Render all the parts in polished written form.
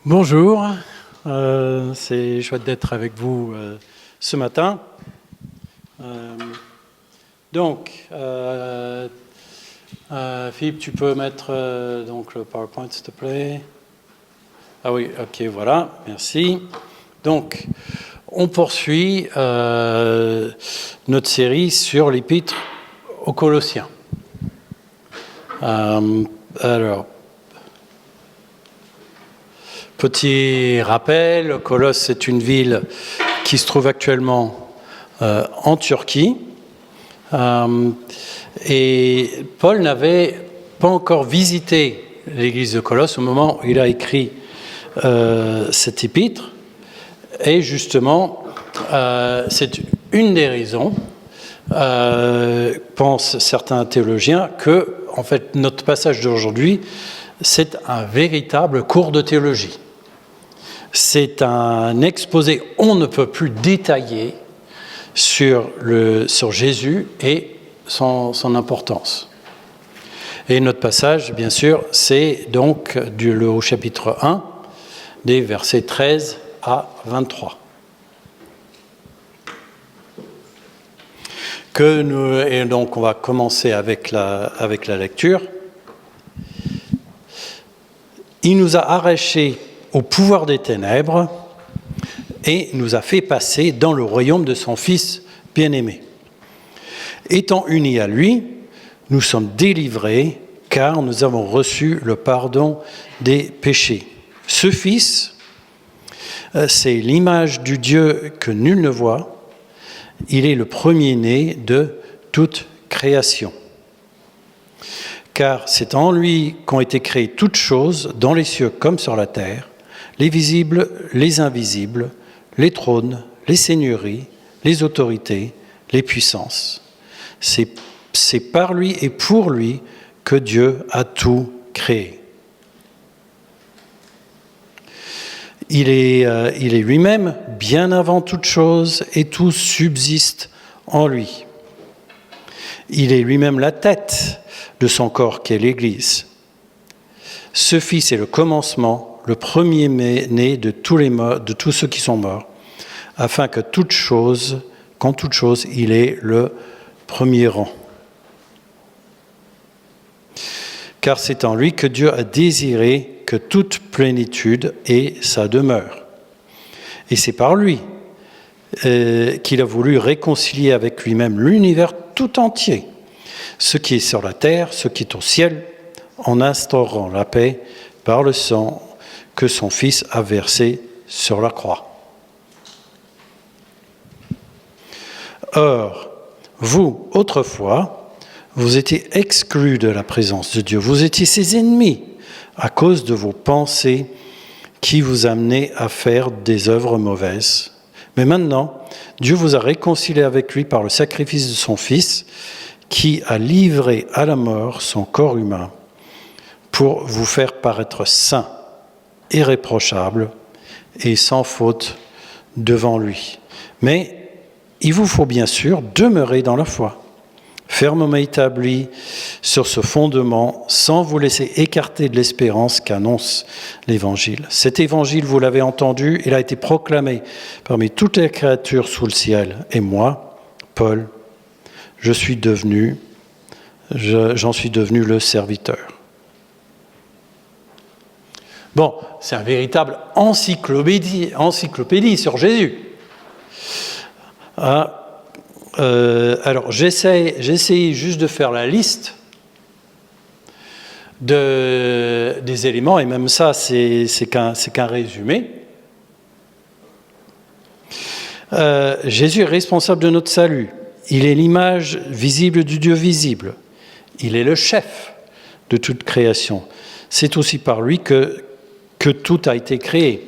Bonjour, c'est chouette d'être avec vous ce matin. Philippe, tu peux mettre donc le PowerPoint, s'il te plaît. Ah oui, ok, voilà, merci. Donc, on poursuit notre série sur l'épître aux Colossiens. Petit rappel, Colosse, c'est une ville qui se trouve actuellement en Turquie. Et Paul n'avait pas encore visité l'église de Colosse au moment où il a écrit cet épître. Et justement, c'est une des raisons, pensent certains théologiens, que en fait, notre passage d'aujourd'hui, c'est un véritable cours de théologie. C'est un exposé on ne peut plus détaillé sur Jésus et son importance. Et notre passage, bien sûr, c'est donc au chapitre 1, des versets 13 à 23. Et donc, on va commencer avec la lecture. Il nous a arrachés au pouvoir des ténèbres et nous a fait passer dans le royaume de son Fils bien-aimé. Étant unis à lui, nous sommes délivrés car nous avons reçu le pardon des péchés. Ce Fils, c'est l'image du Dieu que nul ne voit. Il est le premier-né de toute création. Car c'est en lui qu'ont été créées toutes choses, dans les cieux comme sur la terre, les visibles, les invisibles, les trônes, les seigneuries, les autorités, les puissances. C'est par lui et pour lui que Dieu a tout créé. Il est lui-même bien avant toute chose et tout subsiste en lui. Il est lui-même la tête de son corps qu'est l'Église. Ce Fils est le commencement, le premier-né de tous ceux qui sont morts, afin qu'en toute chose, il ait le premier rang. Car c'est en lui que Dieu a désiré que toute plénitude ait sa demeure. Et c'est par lui qu'il a voulu réconcilier avec lui-même l'univers tout entier, ce qui est sur la terre, ce qui est au ciel, en instaurant la paix par le sang que son Fils a versé sur la croix. Or, vous, autrefois, vous étiez exclus de la présence de Dieu. Vous étiez ses ennemis à cause de vos pensées qui vous amenaient à faire des œuvres mauvaises. Mais maintenant, Dieu vous a réconciliés avec lui par le sacrifice de son Fils, qui a livré à la mort son corps humain pour vous faire paraître saints, irréprochables et sans faute devant lui. Mais il vous faut bien sûr demeurer dans la foi, fermement établis sur ce fondement, sans vous laisser écarter de l'espérance qu'annonce l'Évangile. Cet Évangile, vous l'avez entendu, il a été proclamé parmi toutes les créatures sous le ciel. Et moi, Paul, j'en suis devenu le serviteur. Bon, c'est un véritable encyclopédie sur Jésus. Alors, j'essaie juste de faire la liste des éléments, et même ça, c'est qu'un résumé. Jésus est responsable de notre salut. Il est l'image visible du Dieu visible. Il est le chef de toute création. C'est aussi par lui que tout a été créé.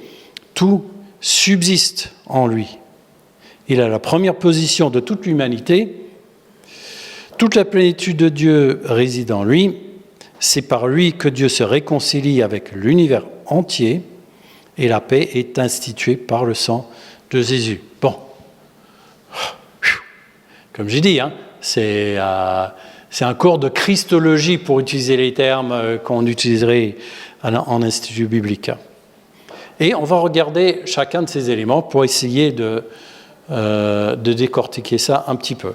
Tout subsiste en lui. Il a la première position de toute l'humanité. Toute la plénitude de Dieu réside en lui. C'est par lui que Dieu se réconcilie avec l'univers entier et la paix est instituée par le sang de Jésus. Bon, comme j'ai dit, c'est un cours de christologie pour utiliser les termes qu'on utiliserait en institut biblique. Et on va regarder chacun de ces éléments pour essayer de décortiquer ça un petit peu.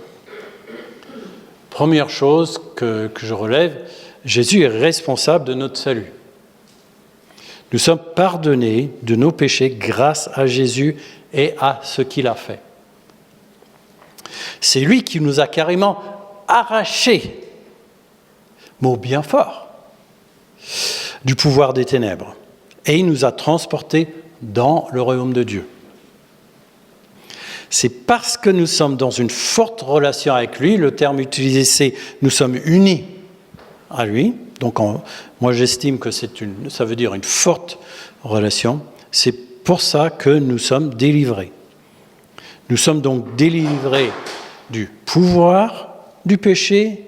Première chose que je relève, Jésus est responsable de notre salut. Nous sommes pardonnés de nos péchés grâce à Jésus et à ce qu'il a fait. C'est lui qui nous a carrément arrachés, mot bien fort, du pouvoir des ténèbres. Et il nous a transportés dans le royaume de Dieu. C'est parce que nous sommes dans une forte relation avec lui, le terme utilisé c'est « nous sommes unis à lui », donc moi j'estime que ça veut dire une forte relation, c'est pour ça que nous sommes délivrés. Nous sommes donc délivrés du pouvoir du péché,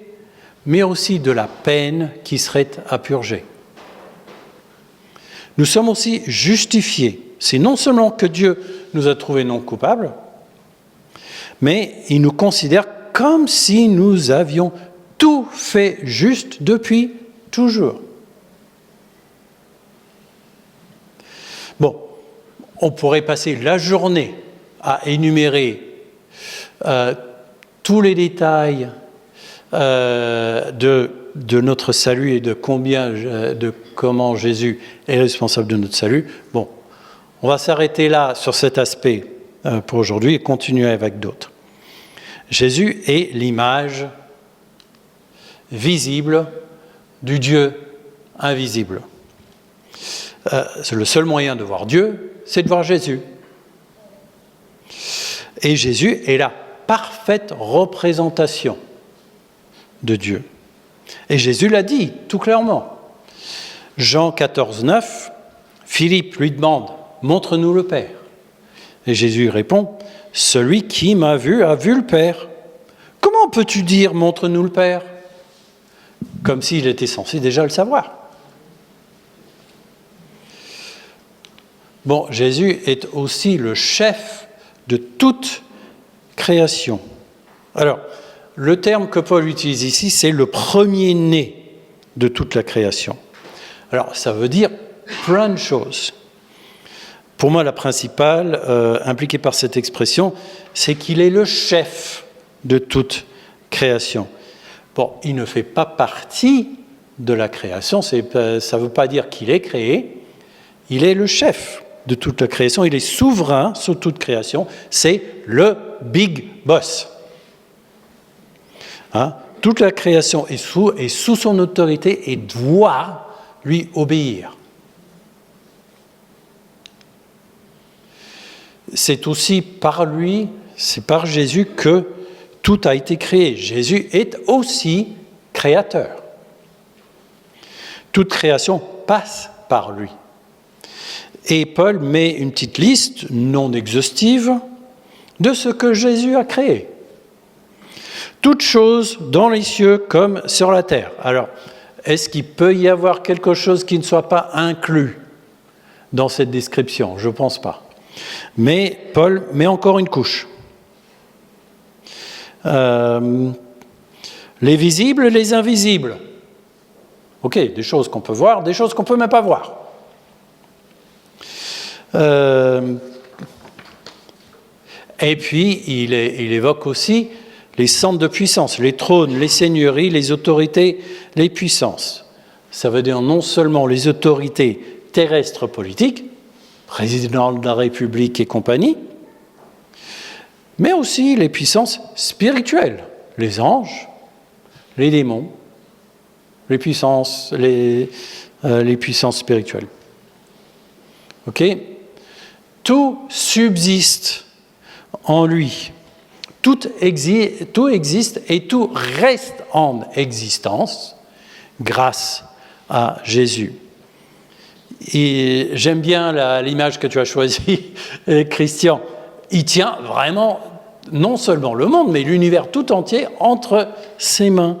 mais aussi de la peine qui serait à purger. Nous sommes aussi justifiés. C'est non seulement que Dieu nous a trouvés non coupables, mais il nous considère comme si nous avions tout fait juste depuis toujours. Bon, on pourrait passer la journée à énumérer tous les détails de notre salut et de comment Jésus est responsable de notre salut. Bon, on va s'arrêter là sur cet aspect pour aujourd'hui et continuer avec d'autres. Jésus est l'image visible du Dieu invisible. C'est le seul moyen de voir Dieu, c'est de voir Jésus. Et Jésus est la parfaite représentation de Dieu. Et Jésus l'a dit tout clairement. Jean 14, 9, Philippe lui demande « Montre-nous le Père ». Et Jésus répond « Celui qui m'a vu a vu le Père. Comment peux-tu dire « Montre-nous le Père » comme s'il était censé déjà le savoir. Bon, Jésus est aussi le chef de toute création. Alors, le terme que Paul utilise ici, c'est le premier-né de toute la création. Alors, ça veut dire plein de choses. Pour moi, la principale impliquée par cette expression, c'est qu'il est le chef de toute création. Bon, il ne fait pas partie de la création, ça ne veut pas dire qu'il est créé, il est le chef de toute la création, il est souverain sur toute création, c'est le big boss. Hein? Toute la création est sous son autorité et doit lui obéir. C'est aussi par lui, c'est par Jésus que tout a été créé. Jésus est aussi créateur. Toute création passe par lui. Et Paul met une petite liste non exhaustive de ce que Jésus a créé. Toutes choses dans les cieux comme sur la terre. Alors, est-ce qu'il peut y avoir quelque chose qui ne soit pas inclus dans cette description ? Je ne pense pas. Mais Paul met encore une couche. Les visibles, les invisibles. Ok, des choses qu'on peut voir, des choses qu'on ne peut même pas voir. Et puis, il évoque aussi les centres de puissance, les trônes, les seigneuries, les autorités, les puissances. Ça veut dire non seulement les autorités terrestres politiques, président de la République et compagnie, mais aussi les puissances spirituelles, les anges, les démons, les puissances spirituelles. Ok ? Tout subsiste en lui. Tout existe et tout reste en existence grâce à Jésus. Et j'aime bien l'image que tu as choisie, Christian. Il tient vraiment non seulement le monde, mais l'univers tout entier entre ses mains.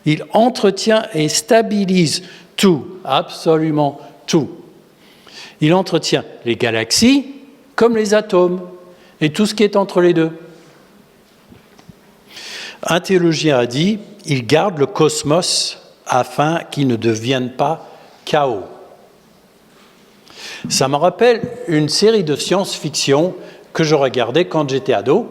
Il entretient et stabilise tout, absolument tout. Il entretient les galaxies comme les atomes et tout ce qui est entre les deux. Un théologien a dit « Il garde le cosmos afin qu'il ne devienne pas chaos ». Ça me rappelle une série de science-fiction que je regardais quand j'étais ado.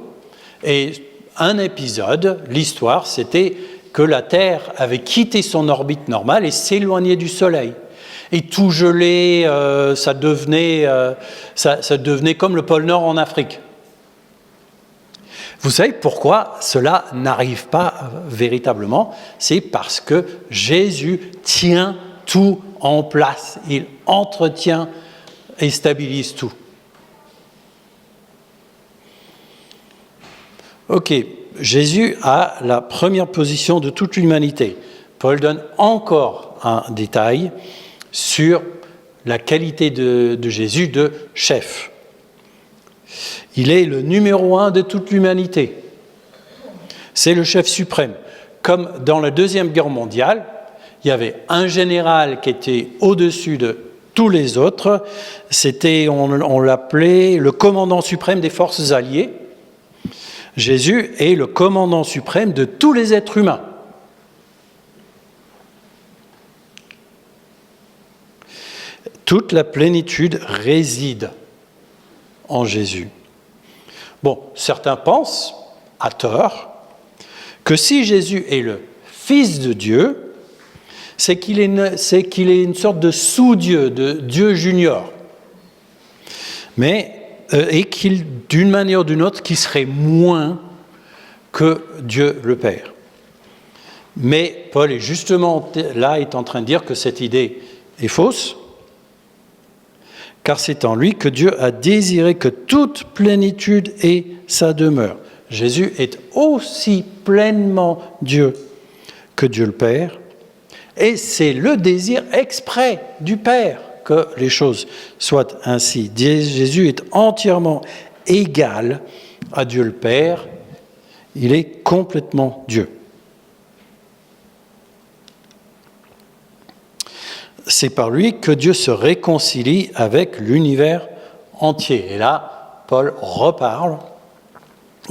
Et un épisode, l'histoire, c'était que la Terre avait quitté son orbite normale et s'éloignait du Soleil. Et tout gelé, ça devenait comme le pôle Nord en Afrique. Vous savez pourquoi cela n'arrive pas véritablement? C'est parce que Jésus tient tout en place. Il entretient et stabilise tout. Ok, Jésus a la première position de toute l'humanité. Paul donne encore un détail sur la qualité de Jésus de chef. Il est le numéro 1 de toute l'humanité. C'est le chef suprême. Comme dans la Deuxième Guerre mondiale, il y avait un général qui était au-dessus de tous les autres. On l'appelait le commandant suprême des forces alliées. Jésus est le commandant suprême de tous les êtres humains. Toute la plénitude réside en Jésus. Bon, certains pensent, à tort, que si Jésus est le Fils de Dieu, c'est qu'il est une sorte de sous-dieu, de Dieu junior. Et qu'il, d'une manière ou d'une autre, qui serait moins que Dieu le Père. Mais Paul est justement là, est en train de dire que cette idée est fausse, car c'est en lui que Dieu a désiré que toute plénitude ait sa demeure. Jésus est aussi pleinement Dieu que Dieu le Père, et c'est le désir exprès du Père que les choses soient ainsi. Jésus est entièrement égal à Dieu le Père, il est complètement Dieu. C'est par lui que Dieu se réconcilie avec l'univers entier. Et là, Paul reparle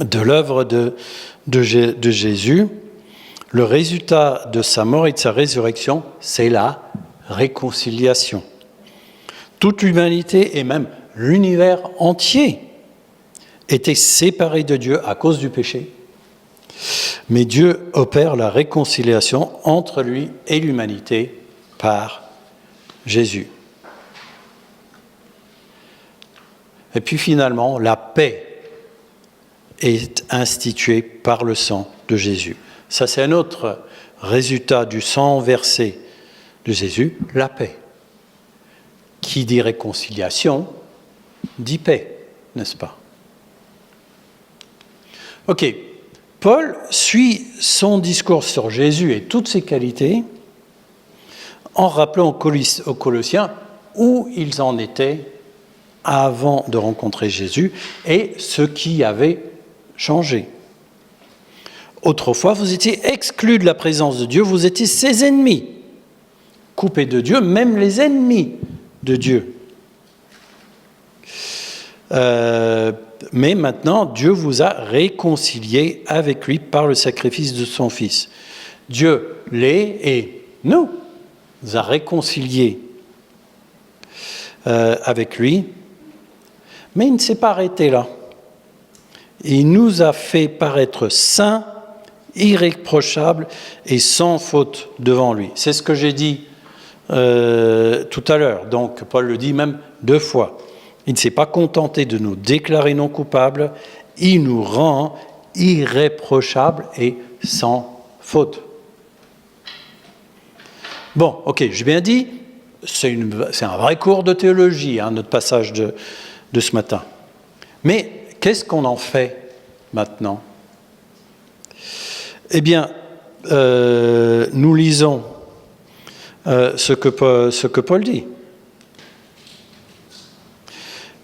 de l'œuvre de Jésus. Le résultat de sa mort et de sa résurrection, c'est la réconciliation. Toute l'humanité et même l'univers entier étaient séparés de Dieu à cause du péché. Mais Dieu opère la réconciliation entre lui et l'humanité par Jésus. Et puis finalement, la paix est instituée par le sang de Jésus. Ça, c'est un autre résultat du sang versé de Jésus, la paix. Qui dit réconciliation, dit paix, n'est-ce pas? Ok, Paul suit son discours sur Jésus et toutes ses qualités en rappelant aux Colossiens où ils en étaient avant de rencontrer Jésus et ce qui avait changé. Autrefois, vous étiez exclus de la présence de Dieu, vous étiez ses ennemis, coupés de Dieu, même les ennemis de Dieu. Mais maintenant, Dieu vous a réconciliés avec lui par le sacrifice de son Fils. Dieu l'est et nous a réconciliés avec lui, mais il ne s'est pas arrêté là. Il nous a fait paraître saints, irréprochables et sans faute devant lui. C'est ce que j'ai dit tout à l'heure. Donc Paul le dit même 2 fois. Il ne s'est pas contenté de nous déclarer non coupables, il nous rend irréprochables et sans faute. Bon, ok, j'ai bien dit, c'est un vrai cours de théologie, notre passage de ce matin. Mais qu'est-ce qu'on en fait maintenant? Eh bien, nous lisons ce que Paul dit.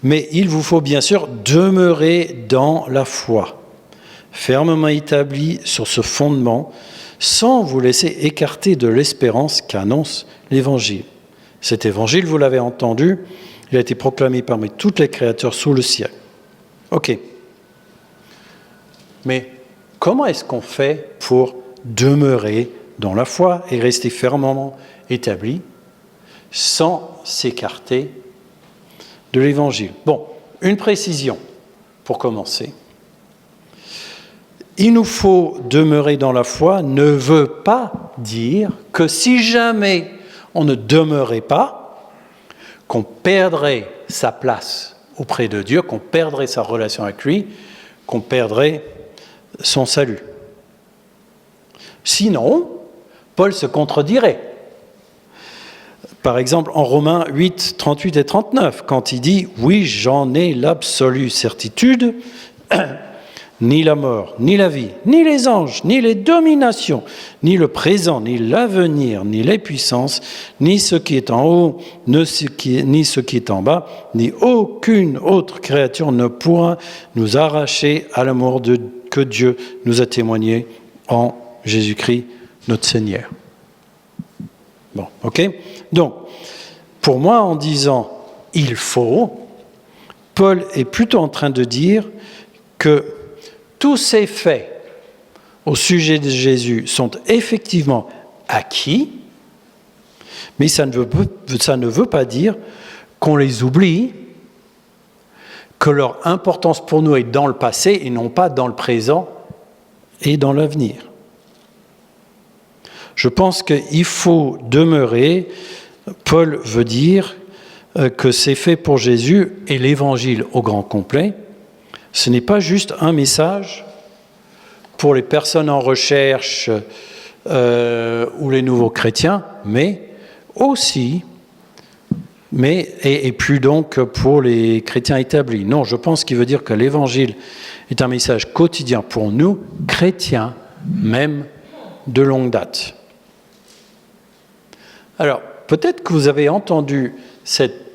Mais il vous faut bien sûr demeurer dans la foi, fermement établi sur ce fondement, sans vous laisser écarter de l'espérance qu'annonce l'Évangile. Cet Évangile, vous l'avez entendu, il a été proclamé parmi toutes les créatures sous le ciel. Ok. Mais comment est-ce qu'on fait pour demeurer dans la foi et rester fermement établi sans s'écarter de l'Évangile. Bon, une précision pour commencer. Il nous faut demeurer dans la foi ne veut pas dire que si jamais on ne demeurait pas, qu'on perdrait sa place auprès de Dieu, qu'on perdrait sa relation avec lui, qu'on perdrait son salut. Sinon, Paul se contredirait. Par exemple, en Romains 8, 38 et 39, quand il dit « Oui, j'en ai l'absolue certitude, ni la mort, ni la vie, ni les anges, ni les dominations, ni le présent, ni l'avenir, ni les puissances, ni ce qui est en haut, ni ce qui est en bas, ni aucune autre créature ne pourra nous arracher à l'amour que Dieu nous a témoigné en Jésus-Christ, notre Seigneur. » Bon, ok ? Donc, pour moi, en disant « il faut », Paul est plutôt en train de dire que tous ces faits au sujet de Jésus sont effectivement acquis, mais ça ne veut pas dire qu'on les oublie, que leur importance pour nous est dans le passé et non pas dans le présent et dans l'avenir. Je pense qu'il faut demeurer, Paul veut dire que c'est fait pour Jésus et l'Évangile au grand complet. Ce n'est pas juste un message pour les personnes en recherche ou les nouveaux chrétiens, mais aussi, et plus donc pour les chrétiens établis. Non, je pense qu'il veut dire que l'Évangile est un message quotidien pour nous, chrétiens, même de longue date. Alors, peut-être que vous avez entendu cette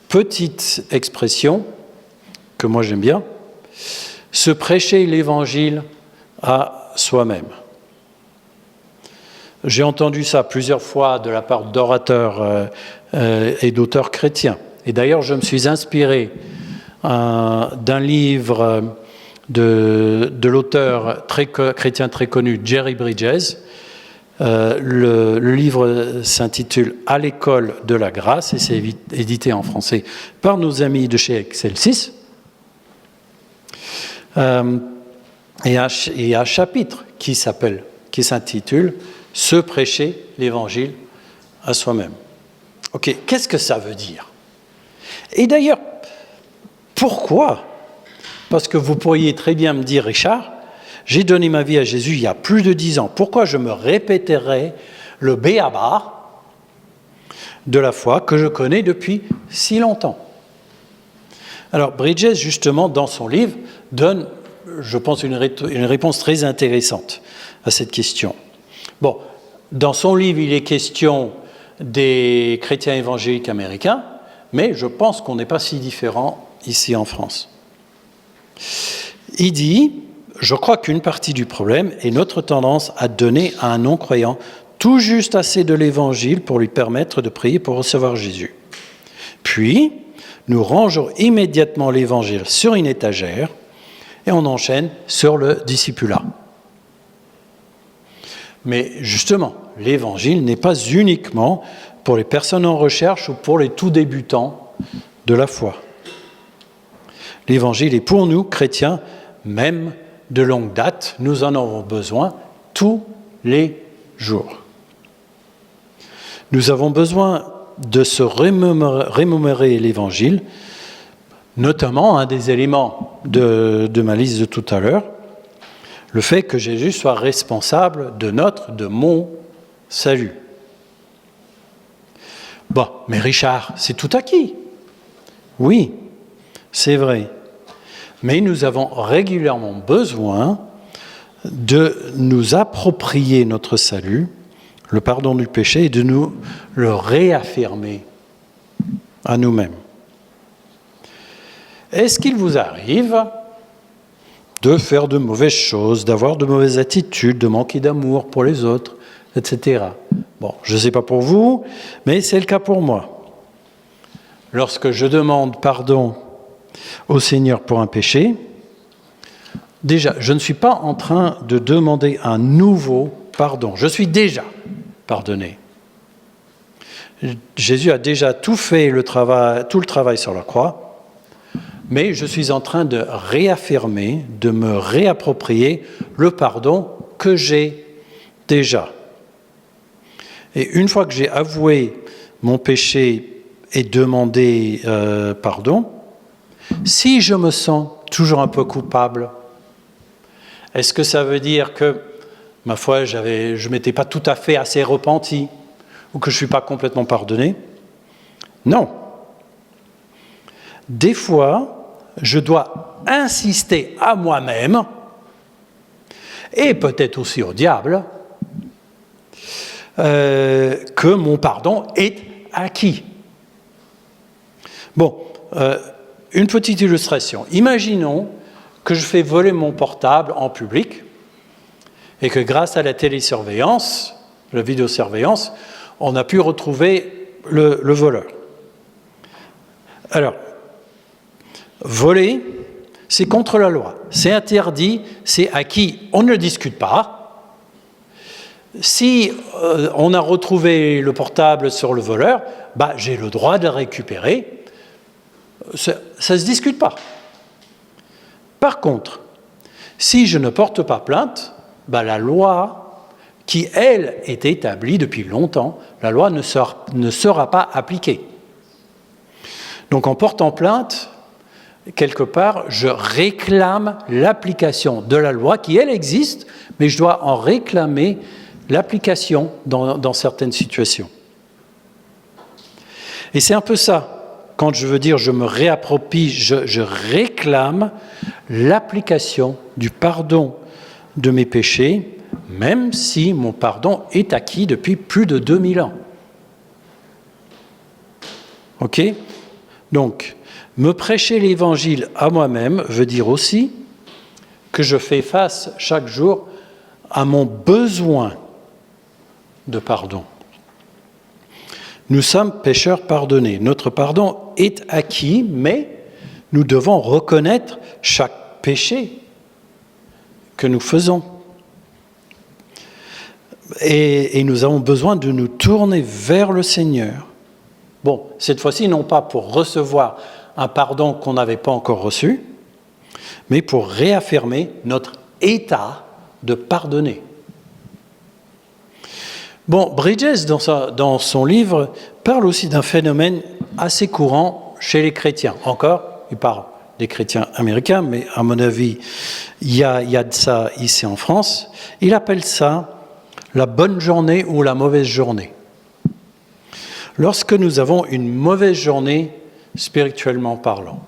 petite expression, que moi j'aime bien, se prêcher l'Évangile à soi-même. J'ai entendu ça plusieurs fois de la part d'orateurs et d'auteurs chrétiens. Et d'ailleurs, je me suis inspiré d'un livre de l'auteur chrétien très connu, Jerry Bridges. Le livre s'intitule « À l'école de la grâce » et c'est édité en français par nos amis de chez Excelsis. Et un chapitre qui s'intitule « Se prêcher l'Évangile à soi-même ». Ok, qu'est-ce que ça veut dire ? Et d'ailleurs, pourquoi ? Parce que vous pourriez très bien me dire, Richard, j'ai donné ma vie à Jésus il y a plus de 10 ans. Pourquoi je me répéterais le b.a.-ba de la foi que je connais depuis si longtemps ? Alors, Bridges, justement, dans son livre, donne, je pense, une réponse très intéressante à cette question. Bon, dans son livre, il est question des chrétiens évangéliques américains, mais je pense qu'on n'est pas si différent ici en France. Il dit... Je crois qu'une partie du problème est notre tendance à donner à un non-croyant tout juste assez de l'Évangile pour lui permettre de prier pour recevoir Jésus. Puis, nous rangeons immédiatement l'Évangile sur une étagère et on enchaîne sur le discipulat. Mais justement, l'Évangile n'est pas uniquement pour les personnes en recherche ou pour les tout débutants de la foi. L'Évangile est pour nous, chrétiens, même de longue date, nous en avons besoin tous les jours. Nous avons besoin de se remémorer l'Évangile, notamment un des éléments de ma liste de tout à l'heure, le fait que Jésus soit responsable de mon salut. Bon, mais Richard, c'est tout acquis. Oui, c'est vrai. Mais nous avons régulièrement besoin de nous approprier notre salut, le pardon du péché, et de nous le réaffirmer à nous-mêmes. Est-ce qu'il vous arrive de faire de mauvaises choses, d'avoir de mauvaises attitudes, de manquer d'amour pour les autres, etc. Bon, je ne sais pas pour vous, mais c'est le cas pour moi. Lorsque je demande pardon au Seigneur pour un péché, déjà, je ne suis pas en train de demander un nouveau pardon. Je suis déjà pardonné. Jésus a déjà tout fait tout le travail sur la croix, mais je suis en train de réaffirmer, de me réapproprier le pardon que j'ai déjà. Et une fois que j'ai avoué mon péché et demandé pardon, si je me sens toujours un peu coupable, est-ce que ça veut dire que, ma foi, je ne m'étais pas tout à fait assez repenti ou que je ne suis pas complètement pardonné? Non. Des fois, je dois insister à moi-même et peut-être aussi au diable que mon pardon est acquis. Bon, une petite illustration. Imaginons que je fais voler mon portable en public et que grâce à la télésurveillance, la vidéosurveillance, on a pu retrouver le voleur. Alors, voler, c'est contre la loi. C'est interdit, c'est acquis. On ne le discute pas. Si on a retrouvé le portable sur le voleur, j'ai le droit de le récupérer. Ça ne se discute pas. Par contre, si je ne porte pas plainte, la loi, qui, elle, est établie depuis longtemps, la loi ne sera pas appliquée. Donc en portant plainte, quelque part, je réclame l'application de la loi qui, elle, existe, mais je dois en réclamer l'application dans certaines situations. Et c'est un peu ça. Quand je veux dire je me réapproprie, je réclame l'application du pardon de mes péchés, même si mon pardon est acquis depuis plus de 2000 ans. Ok ? Donc, me prêcher l'évangile à moi-même veut dire aussi que je fais face chaque jour à mon besoin de pardon. Nous sommes pécheurs pardonnés. Notre pardon est acquis, mais nous devons reconnaître chaque péché que nous faisons. Et nous avons besoin de nous tourner vers le Seigneur. Bon, cette fois-ci, non pas pour recevoir un pardon qu'on n'avait pas encore reçu, mais pour réaffirmer notre état de pardonner. Bon, Bridges, dans son livre, parle aussi d'un phénomène assez courant chez les chrétiens. Encore, il parle des chrétiens américains, mais à mon avis, il y a de ça ici en France. Il appelle ça la bonne journée ou la mauvaise journée. Lorsque nous avons une mauvaise journée, spirituellement parlant,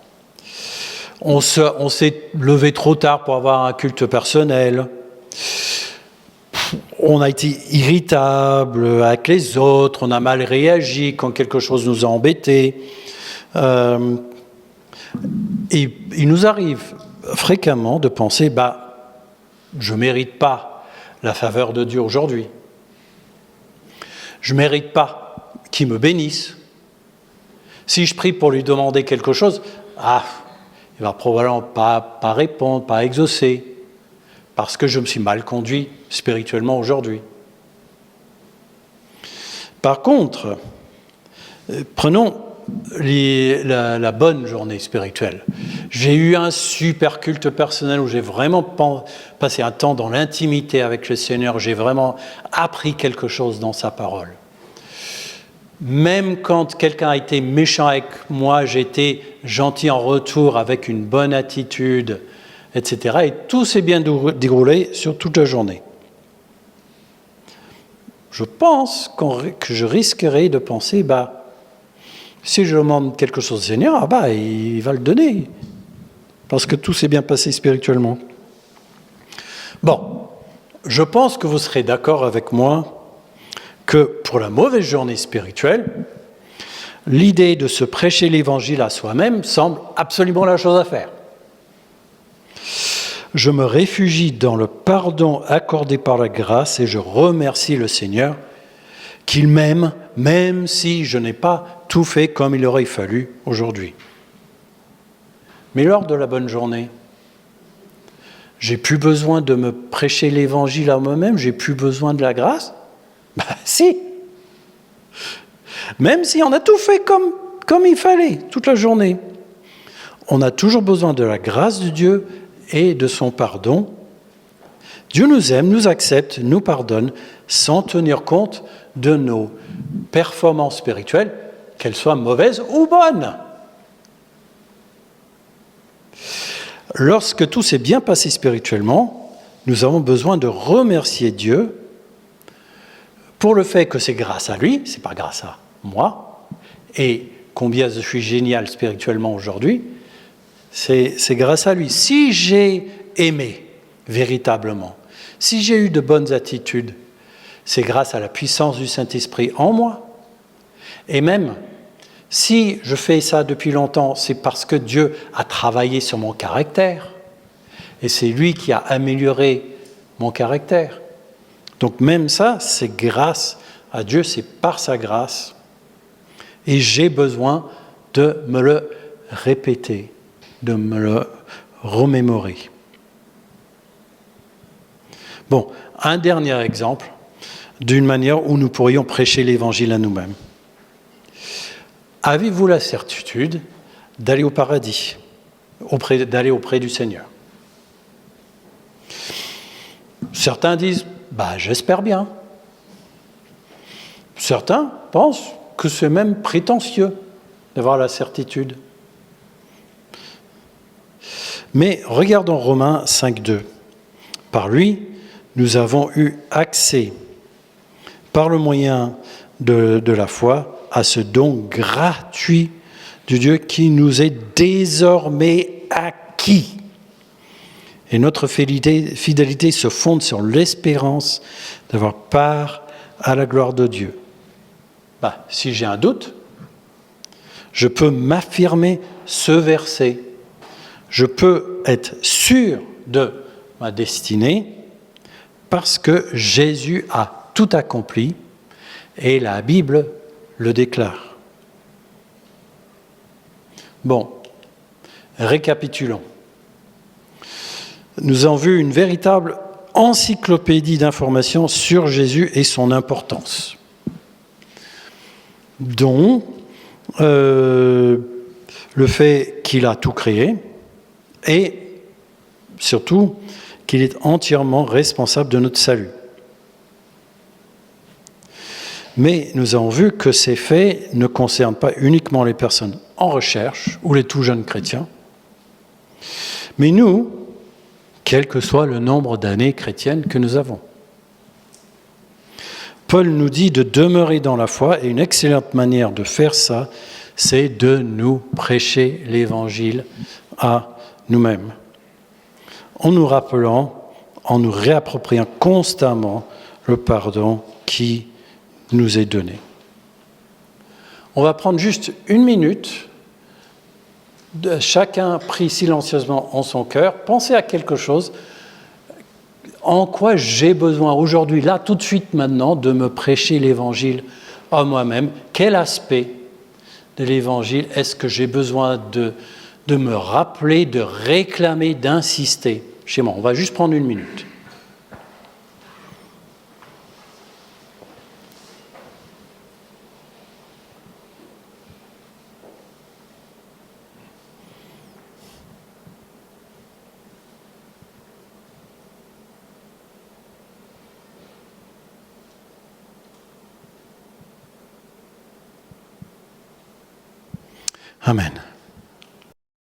on s'est levé trop tard pour avoir un culte personnel, on a été irritable avec les autres, on a mal réagi quand quelque chose nous a embêtés. Et il nous arrive fréquemment de penser, je ne mérite pas la faveur de Dieu aujourd'hui. Je ne mérite pas qu'il me bénisse. Si je prie pour lui demander quelque chose, il ne va probablement pas répondre, pas exaucer, parce que je me suis mal conduit spirituellement aujourd'hui. Par contre, prenons la bonne journée spirituelle. J'ai eu un super culte personnel où j'ai vraiment passé un temps dans l'intimité avec le Seigneur. J'ai vraiment appris quelque chose dans sa parole. Même quand quelqu'un a été méchant avec moi, j'ai été gentil en retour avec une bonne attitude, etc. Et tout s'est bien déroulé sur toute la journée. Je pense que je risquerais de penser, si je demande quelque chose au Seigneur, il va le donner, parce que tout s'est bien passé spirituellement. Bon, je pense que vous serez d'accord avec moi que pour la mauvaise journée spirituelle, l'idée de se prêcher l'évangile à soi-même semble absolument la chose à faire. Je me réfugie dans le pardon accordé par la grâce et je remercie le Seigneur qu'il m'aime, même si je n'ai pas tout fait comme il aurait fallu aujourd'hui. Mais lors de la bonne journée, j'ai plus besoin de me prêcher l'évangile à moi-même, j'ai plus besoin de la grâce ? Si. Même si on a tout fait comme il fallait, toute la journée. On a toujours besoin de la grâce de Dieu et de son pardon. Dieu nous aime, nous accepte, nous pardonne, sans tenir compte de nos performances spirituelles, qu'elles soient mauvaises ou bonnes. Lorsque tout s'est bien passé spirituellement, nous avons besoin de remercier Dieu pour le fait que c'est grâce à lui, c'est pas grâce à moi, et combien je suis génial spirituellement aujourd'hui, c'est grâce à lui. Si j'ai aimé véritablement, si j'ai eu de bonnes attitudes, c'est grâce à la puissance du Saint-Esprit en moi. Et même si je fais ça depuis longtemps, c'est parce que Dieu a travaillé sur mon caractère. Et c'est lui qui a amélioré mon caractère. Donc même ça, c'est grâce à Dieu, c'est par sa grâce. Et j'ai besoin de me le répéter, de me le remémorer. Bon, un dernier exemple d'une manière où nous pourrions prêcher l'Évangile à nous-mêmes. Avez-vous la certitude d'aller au paradis, d'aller auprès du Seigneur? Certains disent, j'espère bien. Certains pensent que c'est même prétentieux d'avoir la certitude. Mais regardons Romains 5,2. Par lui, nous avons eu accès, par le moyen de la foi, à ce don gratuit de Dieu qui nous est désormais acquis. Et notre fidélité se fonde sur l'espérance d'avoir part à la gloire de Dieu. Si j'ai un doute, je peux m'affirmer ce verset. Je peux être sûr de ma destinée parce que Jésus a tout accompli et la Bible le déclare. Bon, récapitulons. Nous avons vu une véritable encyclopédie d'informations sur Jésus et son importance, dont le fait qu'il a tout créé et surtout qu'il est entièrement responsable de notre salut. Mais nous avons vu que ces faits ne concernent pas uniquement les personnes en recherche ou les tout jeunes chrétiens, mais nous, quel que soit le nombre d'années chrétiennes que nous avons. Paul nous dit de demeurer dans la foi et une excellente manière de faire ça, c'est de nous prêcher l'Évangile à nous-mêmes. En nous rappelant, en nous réappropriant constamment le pardon qui nous est donné. On va prendre juste une minute, chacun pris silencieusement en son cœur, pensez à quelque chose, en quoi j'ai besoin aujourd'hui, là, tout de suite, maintenant, de me prêcher l'Évangile à moi-même. Quel aspect de l'Évangile est-ce que j'ai besoin de me rappeler, de réclamer, d'insister chez moi? On va juste prendre une minute. Amen.